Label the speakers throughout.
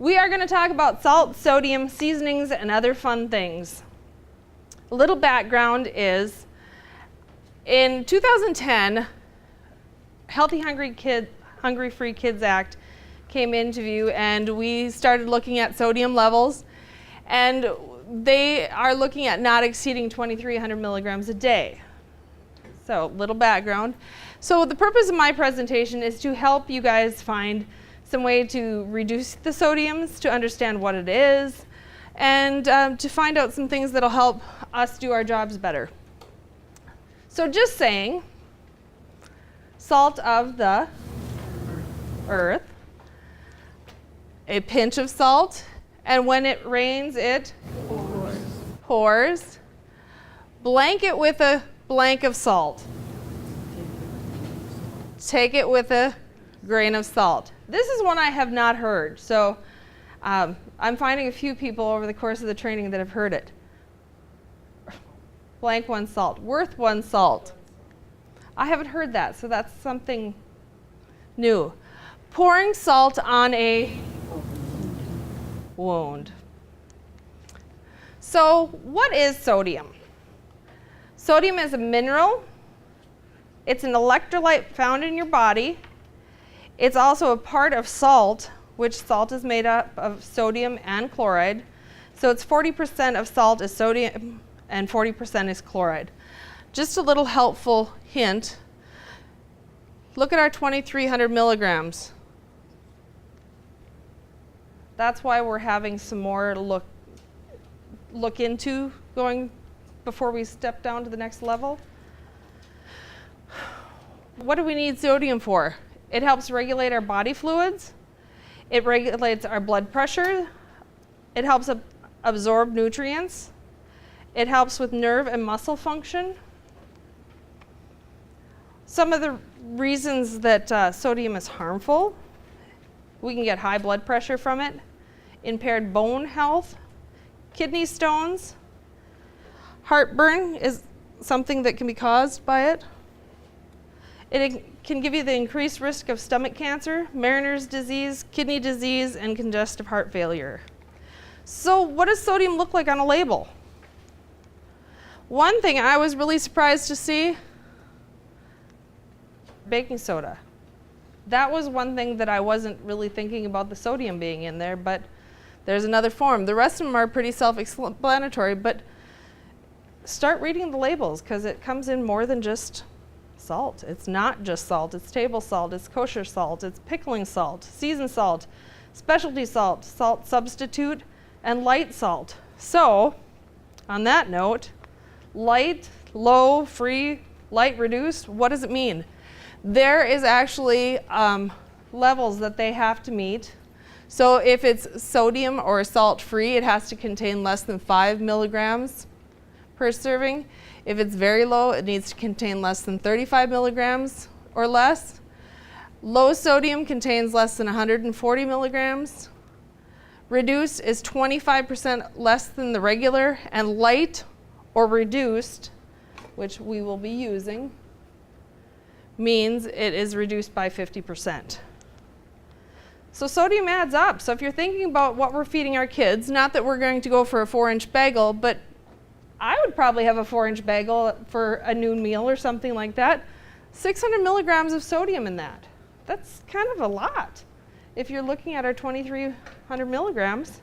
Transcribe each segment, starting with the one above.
Speaker 1: We are going to talk about salt, sodium, seasonings, and other fun things. A little background is, in 2010, Healthy Hungry Free Kids Act came into view, and we started looking at sodium levels, and they are looking at not exceeding 2,300 milligrams a day. So, little background. So the purpose of my presentation is to help you guys find some way to reduce the sodiums, to understand what it is, and to find out some things that'll help us do our jobs better. So just saying, salt of the earth, a pinch of salt, and when it rains, it pours. Blanket with a blank of salt. Take it with a grain of salt. This is one I have not heard, so I'm finding a few people over the course of the training that have heard it. Blank one salt, worth one salt. I haven't heard that, so that's something new. Pouring salt on a wound. So what is sodium? Sodium is a mineral. It's an electrolyte found in your body. It's also a part of salt, which salt is made up of sodium and chloride. So it's 40% of salt is sodium and 40% is chloride. Just a little helpful hint. Look at our 2,300 milligrams. That's why we're having some more to look into going before we step down to the next level. What do we need sodium for? It helps regulate our body fluids. It regulates our blood pressure. It helps absorb nutrients. It helps with nerve and muscle function. Some of the reasons that sodium is harmful: we can get high blood pressure from it, impaired bone health, kidney stones, heartburn is something that can be caused by it. It can give you the increased risk of stomach cancer, Mariner's disease, kidney disease, and congestive heart failure. So what does sodium look like on a label? One thing I was really surprised to see: baking soda. That was one thing that I wasn't really thinking about the sodium being in there, but there's another form. The rest of them are pretty self-explanatory, but start reading the labels, because it comes in more than just salt. It's not just salt. It's table salt, it's kosher salt, it's pickling salt, seasoned salt, specialty salt, salt substitute, and light salt. So, on that note, light, low, free, light, reduced, what does it mean? There is actually levels that they have to meet. So if it's sodium or salt free, it has to contain less than 5 milligrams per serving. If it's very low, it needs to contain less than 35 milligrams or less. Low sodium contains less than 140 milligrams. Reduced is 25% less than the regular, and light or reduced, which we will be using, means it is reduced by 50%. So sodium adds up. So if you're thinking about what we're feeding our kids, not that we're going to go for a 4-inch bagel, but I would probably have a 4-inch bagel for a noon meal or something like that. 600 milligrams of sodium in that. That's kind of a lot. If you're looking at our 2,300 milligrams,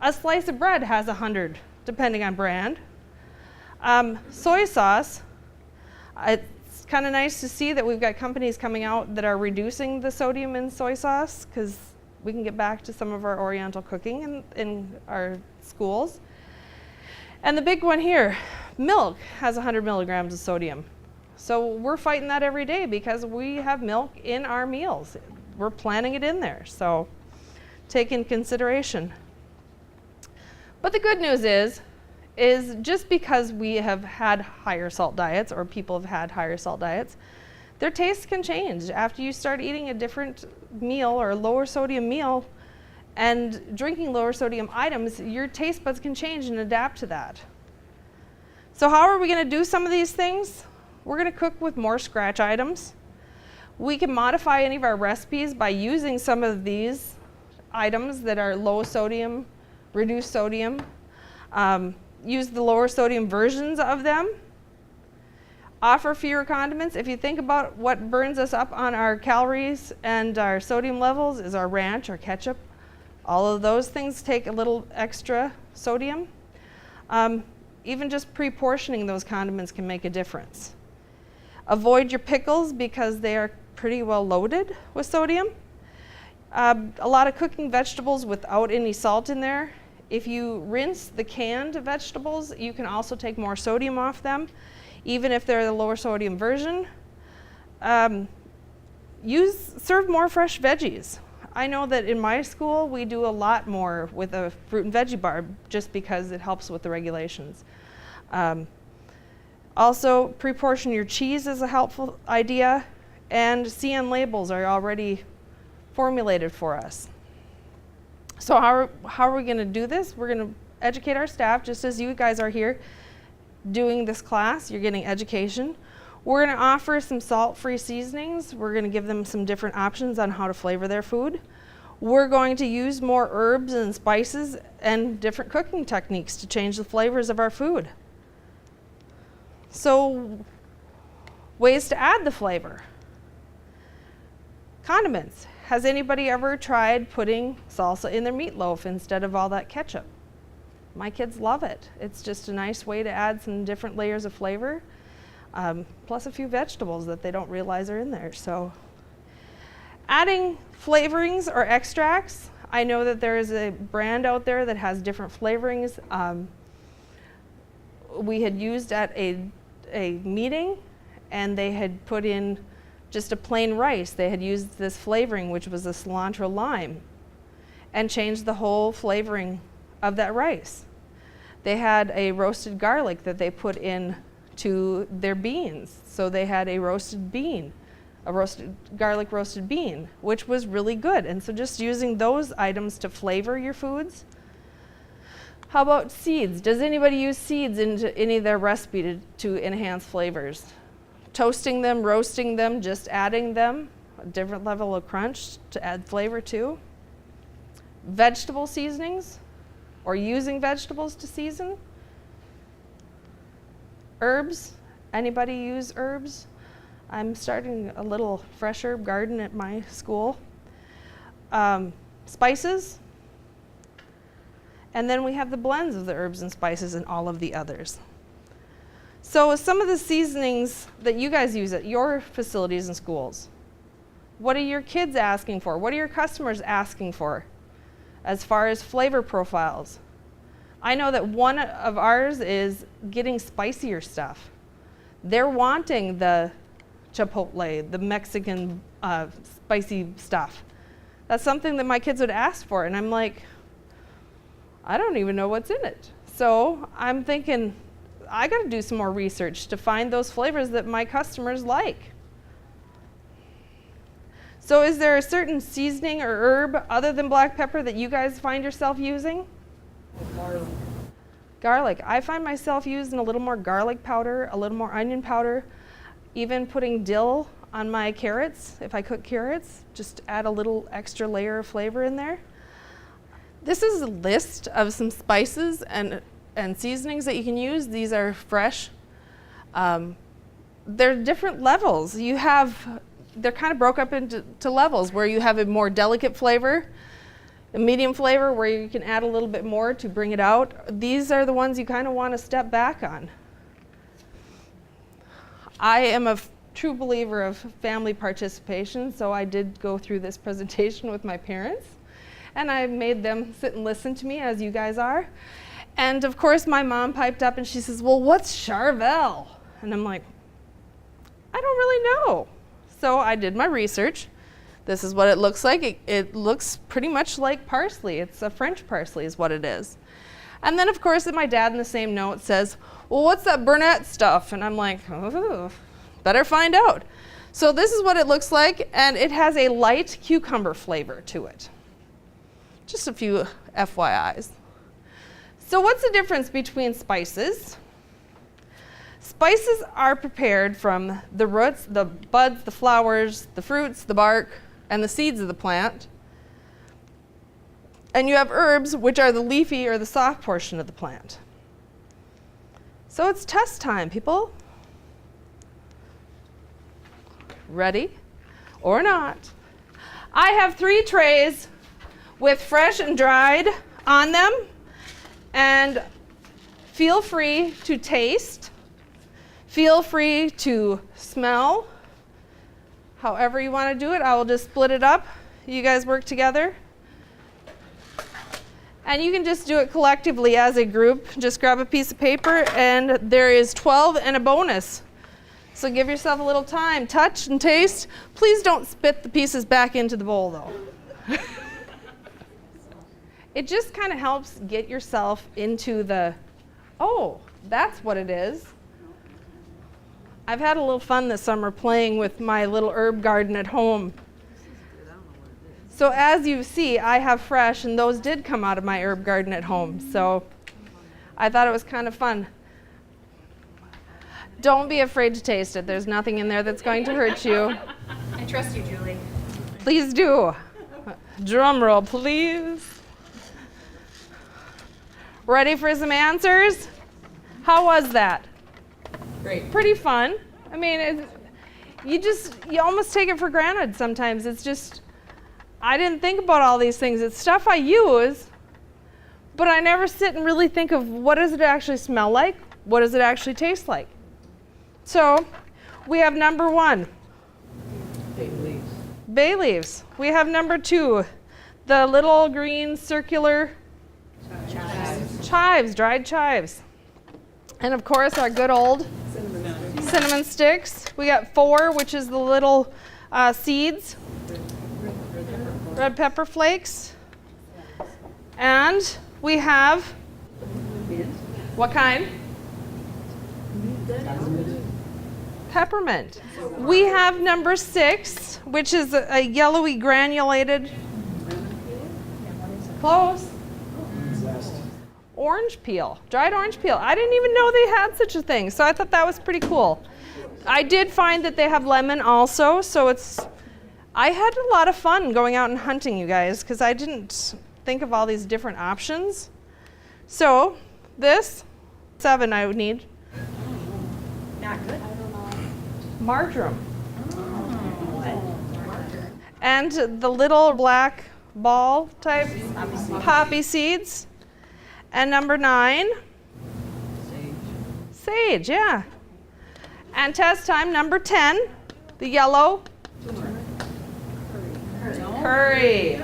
Speaker 1: a slice of bread has 100, depending on brand. Soy sauce, it's kind of nice to see that we've got companies coming out that are reducing the sodium in soy sauce, because we can get back to some of our Oriental cooking in our schools. And the big one here, milk has 100 milligrams of sodium. So we're fighting that every day because we have milk in our meals. We're planning it in there, so take in consideration. But the good news is just because we have had higher salt diets, or people have had higher salt diets, their tastes can change. After you start eating a different meal or a lower sodium meal, and drinking lower sodium items, your taste buds can change and adapt to that. So how are we going to do some of these things? We're going to cook with more scratch items. We can modify any of our recipes by using some of these items that are low sodium, reduced sodium. Use the lower sodium versions of them. Offer fewer condiments. If you think about what burns us up on our calories and our sodium levels is our ranch, our ketchup. All of those things take a little extra sodium. Even just pre-portioning those condiments can make a difference. Avoid your pickles because they are pretty well loaded with sodium. A lot of cooking vegetables without any salt in there. If you rinse the canned vegetables, you can also take more sodium off them, even if they're the lower sodium version. Serve more fresh veggies. I know that in my school we do a lot more with a fruit and veggie bar just because it helps with the regulations. Also, pre-portion your cheese is a helpful idea, and CN labels are already formulated for us. So how are we going to do this? We're going to educate our staff just as you guys are here doing this class. You're getting education. We're going to offer some salt-free seasonings. We're going to give them some different options on how to flavor their food. We're going to use more herbs and spices and different cooking techniques to change the flavors of our food. So, ways to add the flavor. Condiments. Has anybody ever tried putting salsa in their meatloaf instead of all that ketchup? My kids love it. It's just a nice way to add some different layers of flavor, plus a few vegetables that they don't realize are in there. So, adding flavorings or extracts. I know that there is a brand out there that has different flavorings. We had used at a meeting, and they had put in just a plain rice. They had used this flavoring, which was a cilantro lime, and changed the whole flavoring of that rice. They had a roasted garlic that they put in to their beans. So they had a roasted bean, a garlic roasted bean, which was really good. And so just using those items to flavor your foods. How about seeds? Does anybody use seeds into any of their recipe to enhance flavors? Toasting them, roasting them, just adding them, a different level of crunch to add flavor to. Vegetable seasonings, or using vegetables to season. Herbs, anybody use herbs? I'm starting a little fresh herb garden at my school. Spices, and then we have the blends of the herbs and spices and all of the others. So some of the seasonings that you guys use at your facilities and schools, what are your kids asking for? What are your customers asking for as far as flavor profiles? I know that one of ours is getting spicier stuff. They're wanting the chipotle, the Mexican spicy stuff. That's something that my kids would ask for, and I'm like, I don't even know what's in it. So I'm thinking, I got to do some more research to find those flavors that my customers like. So is there a certain seasoning or herb other than black pepper that you guys find yourself using?
Speaker 2: Garlic.
Speaker 1: Garlic. I find myself using a little more garlic powder, a little more onion powder, even putting dill on my carrots. If I cook carrots, just add a little extra layer of flavor in there. This is a list of some spices and seasonings that you can use. These are fresh. They're different levels. They're kind of broke up into levels where you have a more delicate flavor, a medium flavor where you can add a little bit more to bring it out. These are the ones you kind of want to step back on. I am a true believer of family participation, so I did go through this presentation with my parents, and I made them sit and listen to me as you guys are. And of course my mom piped up and she says, well, what's Charvel? And I'm like, I don't really know. So I did my research. This is what it looks like. It looks pretty much like parsley. It's a French parsley is what it is. And then of course my dad in the same note says, well, what's that Burnett stuff? And I'm like, oh, better find out. So this is what it looks like, and it has a light cucumber flavor to it. Just a few FYIs. So what's the difference between spices? Spices are prepared from the roots, the buds, the flowers, the fruits, the bark, and the seeds of the plant. And you have herbs, which are the leafy or the soft portion of the plant. So it's test time, people. Ready or not? I have 3 trays with fresh and dried on them. And feel free to taste. Feel free to smell. However you want to do it, I will just split it up. You guys work together. And you can just do it collectively as a group. Just grab a piece of paper, and there is 12 and a bonus. So give yourself a little time. Touch and taste. Please don't spit the pieces back into the bowl, though. It just kind of helps get yourself into the, oh, that's what it is. I've had a little fun this summer playing with my little herb garden at home. So as you see, I have fresh, and those did come out of my herb garden at home. So I thought it was kind of fun. Don't be afraid to taste it. There's nothing in there that's going to hurt you.
Speaker 2: I trust you, Julie.
Speaker 1: Please do. Drum roll, please. Ready for some answers? How was that?
Speaker 2: Great.
Speaker 1: Pretty fun. I mean, you almost take it for granted sometimes. It's just, I didn't think about all these things. It's stuff I use, but I never sit and really think of what does it actually smell like? What does it actually taste like? So we have number 1.
Speaker 2: Bay leaves.
Speaker 1: Bay leaves. We have number 2, the little green circular chives, dried chives. And of course our good old cinnamon sticks. We got 4, which is the little seeds. Red pepper flakes. And we have, what kind? Peppermint. We have number 6, which is a yellowy granulated, close, orange peel, dried orange peel. I didn't even know they had such a thing, so I thought that was pretty cool. I did find that they have lemon also, so I had a lot of fun going out and hunting, you guys, because I didn't think of all these different options. So this, 7 I would need.
Speaker 2: Not good.
Speaker 1: Marjoram. And the little black ball type poppy seeds. And number 9, sage, yeah. And test time, number 10, the yellow curry.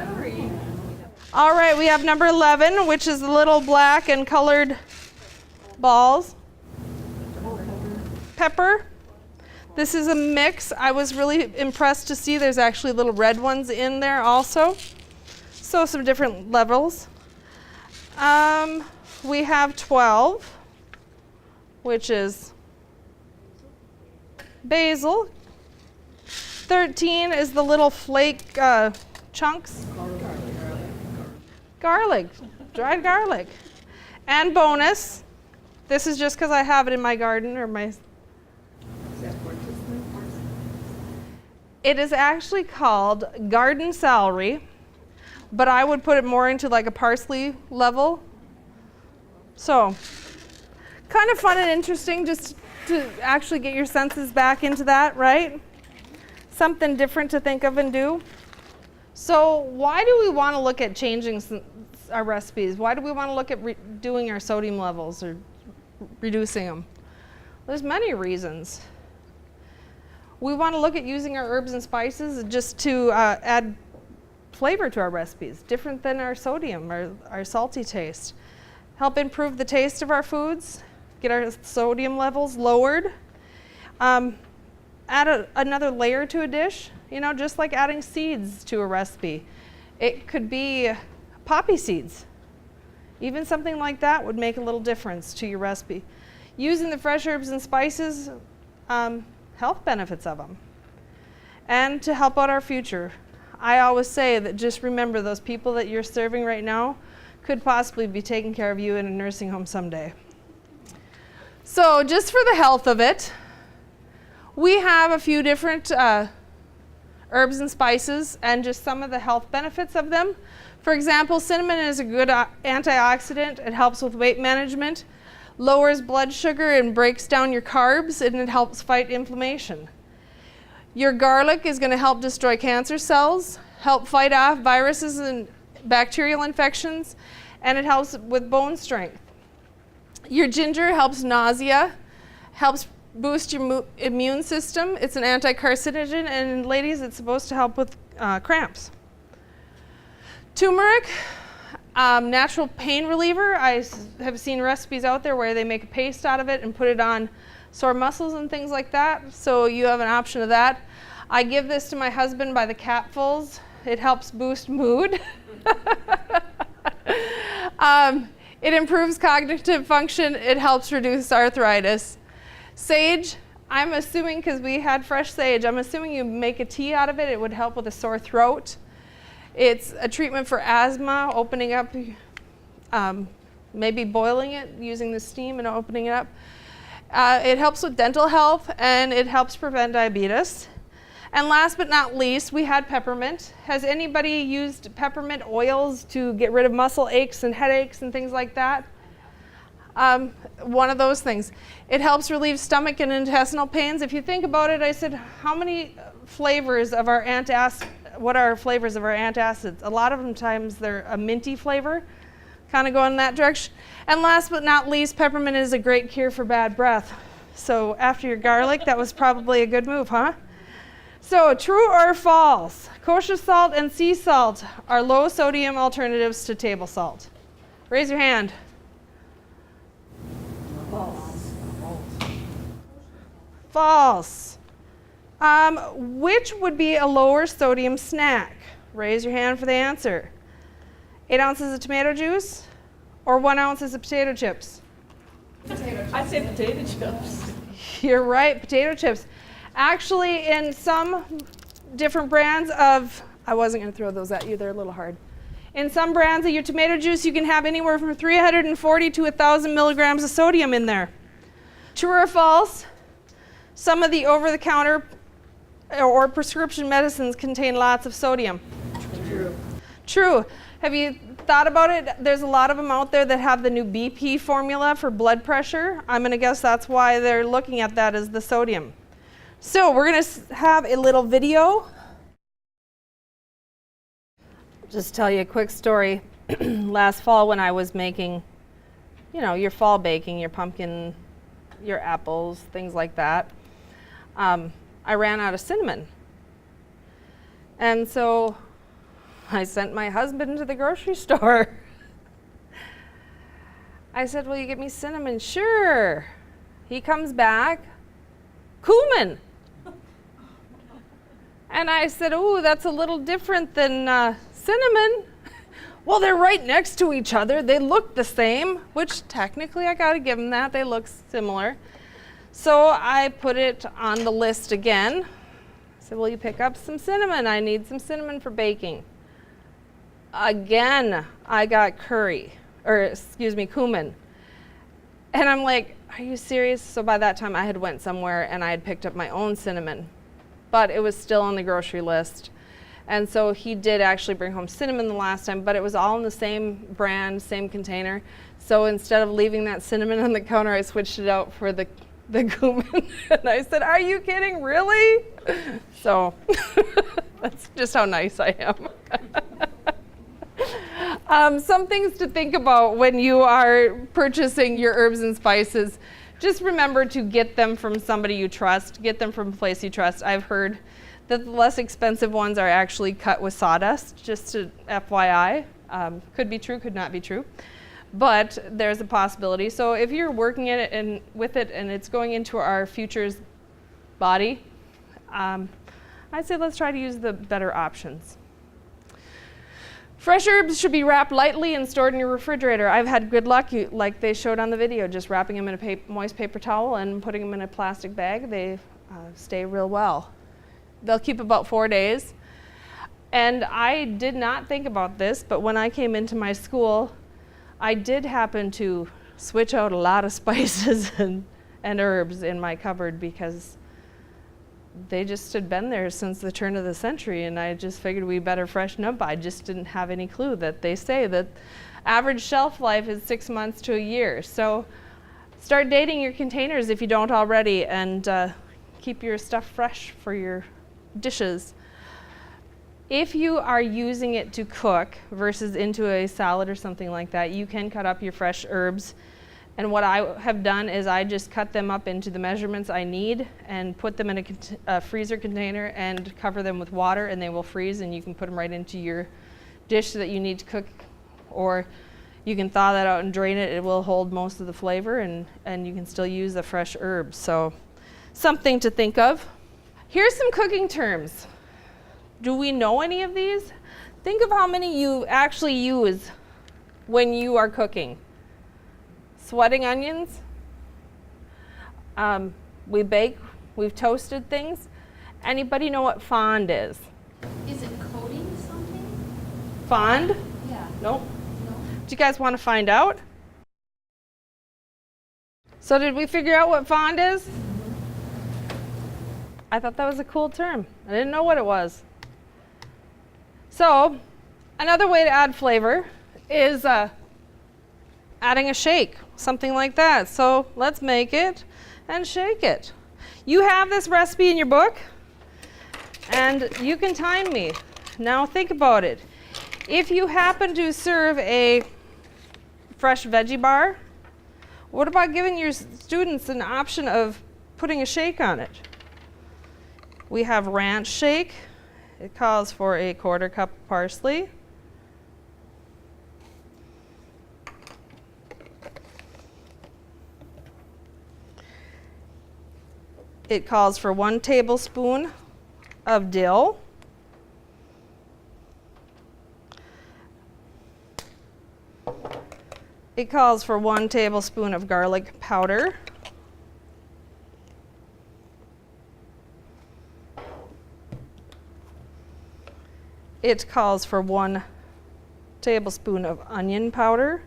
Speaker 1: All right, we have number 11, which is the little black and colored balls. Pepper. This is a mix. I was really impressed to see there's actually little red ones in there also. So some different levels. We have 12, which is basil. 13 is the little flake chunks. Garlic, dried garlic. And bonus, this is just because I have it in my garden or my... It is actually called garden celery, but I would put it more into like a parsley level. So, kind of fun and interesting just to actually get your senses back into that, right? Something different to think of and do. So why do we want to look at changing our recipes? Why do we want to look at doing our sodium levels or reducing them? There's many reasons. We want to look at using our herbs and spices just to add flavor to our recipes, different than our sodium, our salty taste. Help improve the taste of our foods, get our sodium levels lowered. Add another layer to a dish, just like adding seeds to a recipe. It could be poppy seeds. Even something like that would make a little difference to your recipe. Using the fresh herbs and spices, health benefits of them. And to help out our future. I always say that just remember those people that you're serving right now could possibly be taking care of you in a nursing home someday. So just for the health of it, we have a few different herbs and spices and just some of the health benefits of them. For example, cinnamon is a good antioxidant. It helps with weight management, lowers blood sugar and breaks down your carbs, and it helps fight inflammation. Your garlic is going to help destroy cancer cells, help fight off viruses and bacterial infections, and it helps with bone strength. Your ginger helps nausea, helps boost your immune system. It's an anti-carcinogen, and in ladies, it's supposed to help with cramps. Turmeric, natural pain reliever. I have seen recipes out there where they make a paste out of it and put it on sore muscles and things like that, so you have an option of that. I give this to my husband by the capfuls. It helps boost mood. It improves cognitive function. It helps reduce arthritis. Sage, I'm assuming, because we had fresh sage, I'm assuming you make a tea out of it. It would help with a sore throat. It's a treatment for asthma, opening up, maybe boiling it, using the steam and opening it up. It helps with dental health, and it helps prevent diabetes. And last but not least, we had peppermint. Has anybody used peppermint oils to get rid of muscle aches and headaches and things like that? One of those things. It helps relieve stomach and intestinal pains. If you think about it, I said, how many flavors of our antacids, what are flavors of our antacids? A lot of them times they're a minty flavor, kind of going in that direction. And last but not least, peppermint is a great cure for bad breath. So after your garlic, that was probably a good move, huh? So true or false? Kosher salt and sea salt are low sodium alternatives to table salt. Raise your hand.
Speaker 2: False.
Speaker 1: False. Which would be a lower sodium snack? Raise your hand for the answer. 8 ounces of tomato juice or 1 ounce of potato chips?
Speaker 2: I say potato chips.
Speaker 1: You're right, potato chips. Actually, in some different brands of, I wasn't going to throw those at you, they're a little hard. In some brands of your tomato juice, you can have anywhere from 340 to 1,000 milligrams of sodium in there. True or false? Some of the over-the-counter or prescription medicines contain lots of sodium.
Speaker 2: True.
Speaker 1: True. Have you thought about it? There's a lot of them out there that have the new BP formula for blood pressure. I'm going to guess that's why they're looking at that as the sodium. So we're going to have a little video. Just tell you a quick story. Last fall when I was making, your fall baking, your pumpkin, your apples, things like that, I ran out of cinnamon. And so I sent my husband to the grocery store. I said, will you get me cinnamon? Sure. He comes back, cumin. And I said, ooh, that's a little different than cinnamon. Well, they're right next to each other. They look the same, which technically I gotta give them that. They look similar. So I put it on the list again. I said, will you pick up some cinnamon? I need some cinnamon for baking. Again, I got cumin. And I'm like, are you serious? So by that time I had went somewhere and I had picked up my own cinnamon, but it was still on the grocery list. And so he did actually bring home cinnamon the last time, but it was all in the same brand, same container. So instead of leaving that cinnamon on the counter, I switched it out for the cumin. And I said, are you kidding, really? So that's just how nice I am. Some things to think about when you are purchasing your herbs and spices. Just remember to get them from somebody you trust. Get them from a place you trust. I've heard that the less expensive ones are actually cut with sawdust, just to FYI. Could be true, could not be true. But there's a possibility. So if you're working in it and with it and it's going into our future's body, I'd say let's try to use the better options. Fresh herbs should be wrapped lightly and stored in your refrigerator. I've had good luck, like they showed on the video, just wrapping them in a moist paper towel and putting them in a plastic bag. They stay real well. They'll keep about 4 days. And I did not think about this, but when I came into my school, I did happen to switch out a lot of spices and herbs in my cupboard because they just had been there since the turn of the century, and I just figured we better freshen up. I just didn't have any clue that they say that average shelf life is 6 months to a year. So start dating your containers if you don't already, and keep your stuff fresh for your dishes. If you are using it to cook versus into a salad or something like that, you can cut up your fresh herbs. And what I have done is I just cut them up into the measurements I need and put them in a freezer container and cover them with water, and they will freeze, and you can put them right into your dish that you need to cook, or you can thaw that out and drain it. It will hold most of the flavor, and you can still use the fresh herbs. So something to think of. Here's some cooking terms. Do we know any of these? Think of how many you actually use when you are cooking. Sweating onions. We bake, we've toasted things. Anybody know what fond is?
Speaker 3: Is it coating something?
Speaker 1: Fond?
Speaker 3: Yeah.
Speaker 1: Nope.
Speaker 3: No.
Speaker 1: Do you guys want to find out? So did we figure out what fond is? I thought that was a cool term. I didn't know what it was. So another way to add flavor is adding a shake, something like that. So let's make it and shake it. You have this recipe in your book, and you can time me. Now think about it. If you happen to serve a fresh veggie bar, what about giving your students an option of putting a shake on it? We have ranch shake. It calls for a 1/4 cup of parsley. It calls for 1 tablespoon of dill. It calls for 1 tablespoon of garlic powder. It calls for 1 tablespoon of onion powder.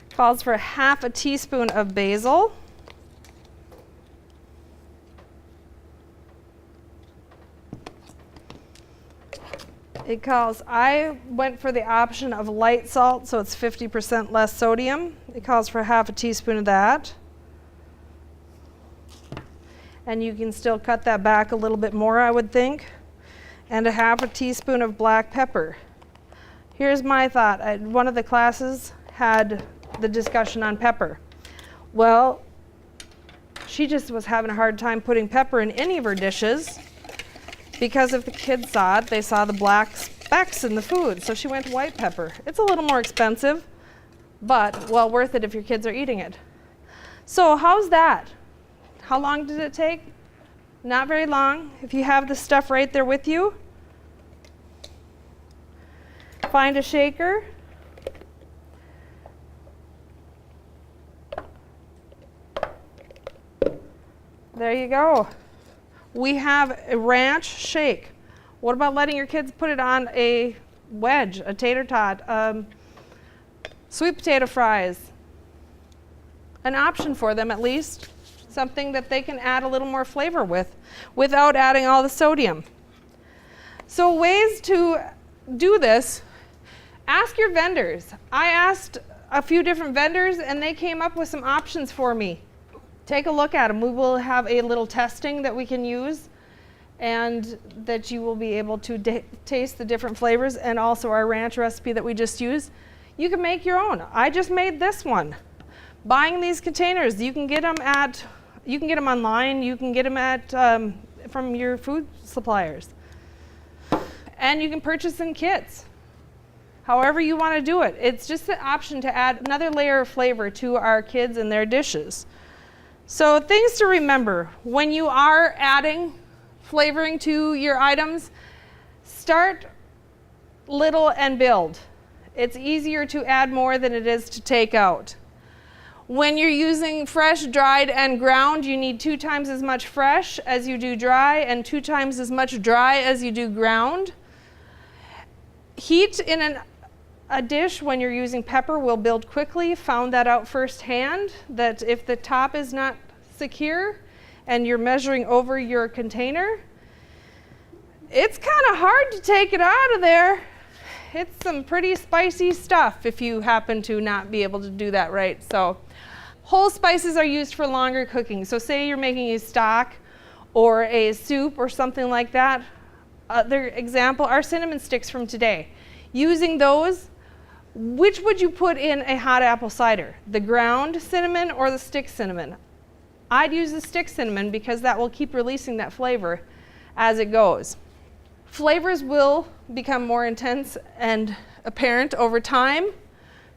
Speaker 1: Calls for 1/2 teaspoon of basil. I went for the option of light salt, so it's 50% less sodium. It calls for 1/2 teaspoon of that. And you can still cut that back a little bit more, I would think. And 1/2 teaspoon of black pepper. Here's my thought. One of the classes had the discussion on pepper. Well, she just was having a hard time putting pepper in any of her dishes because if the kids saw it, they saw the black specks in the food. So she went to white pepper. It's a little more expensive, but well worth it if your kids are eating it. So how's that? How long did it take? Not very long. If you have the stuff right there with you, find a shaker. There you go. We have a ranch shake. What about letting your kids put it on a wedge, a tater tot, sweet potato fries? An option for them at least. Something that they can add a little more flavor with without adding all the sodium. So ways to do this, ask your vendors. I asked a few different vendors and they came up with some options for me. Take a look at them. We will have a little testing that we can use and that you will be able to taste the different flavors, and also our ranch recipe that we just used. You can make your own. I just made this one. Buying these containers, you can get them online, you can get them at from your food suppliers. And you can purchase in kits. However you want to do it. It's just an option to add another layer of flavor to our kids and their dishes. So things to remember, when you are adding flavoring to your items, start little and build. It's easier to add more than it is to take out. When you're using fresh, dried, and ground, you need 2 times as much fresh as you do dry and 2 times as much dry as you do ground. Heat in a dish when you're using pepper will build quickly. Found that out firsthand, that if the top is not secure and you're measuring over your container, it's kind of hard to take it out of there. It's some pretty spicy stuff if you happen to not be able to do that right. So whole spices are used for longer cooking. So say you're making a stock or a soup or something like that. Other example, our cinnamon sticks from today. Using those, which would you put in a hot apple cider? The ground cinnamon or the stick cinnamon? I'd use the stick cinnamon because that will keep releasing that flavor as it goes. Flavors will become more intense and apparent over time.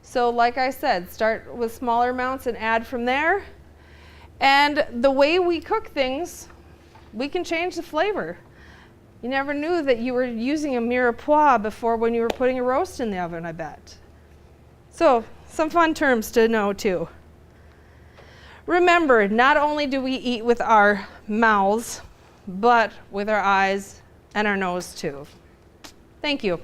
Speaker 1: So like I said, start with smaller amounts and add from there. And the way we cook things, we can change the flavor. You never knew that you were using a mirepoix before when you were putting a roast in the oven, I bet. So some fun terms to know too. Remember, not only do we eat with our mouths, but with our eyes and our nose too. Thank you.